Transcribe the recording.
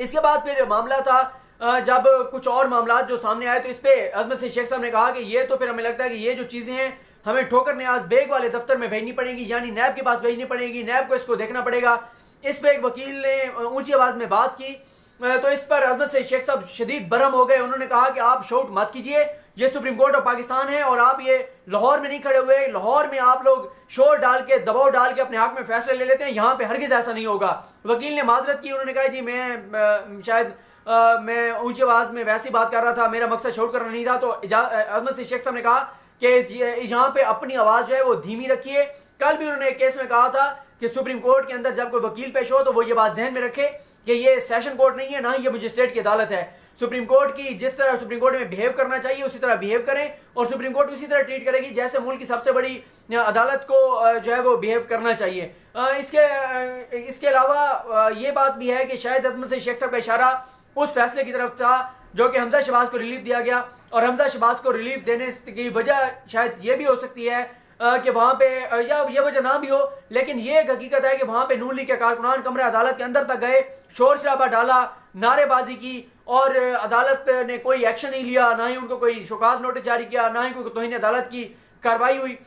इसके बाद फिर मामला था जब कुछ और मामला जो सामने आए, तो इस पे अजमत से शेख साहब ने कहा कि ये तो फिर हमें लगता है कि ये जो चीज़ें हैं हमें ठोकर न्याज बेग वाले दफ्तर में भेजनी पड़ेगी, यानी नैब के पास भेजनी पड़ेगी, नैब को इसको देखना पड़ेगा। इस पे एक वकील ने ऊंची आवाज़ में बात की, तो इस पर अजमत से शेख साहब शदीद बरहम हो गए। उन्होंने कहा कि आप शोट मत कीजिए, ये सुप्रीम कोर्ट ऑफ पाकिस्तान है और आप ये लाहौर में नहीं खड़े हुए, लाहौर में आप लोग शोर डाल के दबाव डाल के अपने हक में फैसले ले लेते हैं, यहाँ पे हरगिज ऐसा नहीं होगा। वकील ने माजरत की, उन्होंने कहा जी मैं शायद मैं ऊंची आवाज़ में वैसी बात कर रहा था, मेरा मकसद शोर करना नहीं था। तो अजमत से शेख साहब ने कहा कि यहाँ पे अपनी आवाज़ जो है वो धीमी रखिए। कल भी उन्होंने एक केस में कहा था कि सुप्रीम कोर्ट के अंदर जब कोई वकील पेश हो तो वो ये बात जहन में रखे कि ये सेशन कोर्ट नहीं है, ना ही ये मजिस्ट्रेट की अदालत है। सुप्रीम कोर्ट की जिस तरह सुप्रीम कोर्ट में बिहेव करना चाहिए उसी तरह बिहेव करें, और सुप्रीम कोर्ट उसी तरह ट्रीट करेगी जैसे मुल्क की सबसे बड़ी अदालत को जो है वो बिहेव करना चाहिए। इसके अलावा ये बात भी है कि शायद अजमत से शेख साहब का इशारा उस फैसले की तरफ था जो कि हमजा शहबाज को रिलीफ दिया गया, और हमजा शहबाज को रिलीफ देने की वजह शायद ये भी हो सकती है कि वहाँ पे, या ये वजह ना भी हो, लेकिन ये एक हकीकत है कि वहाँ पे नून लीग के कारकुनान कमरे अदालत के अंदर तक गए, शोर शराबा डाला, नारेबाजी की, और अदालत ने कोई एक्शन नहीं लिया, ना ही उनको कोई शोकाज नोटिस जारी किया, ना ही कोई तौहीन अदालत की कार्रवाई हुई।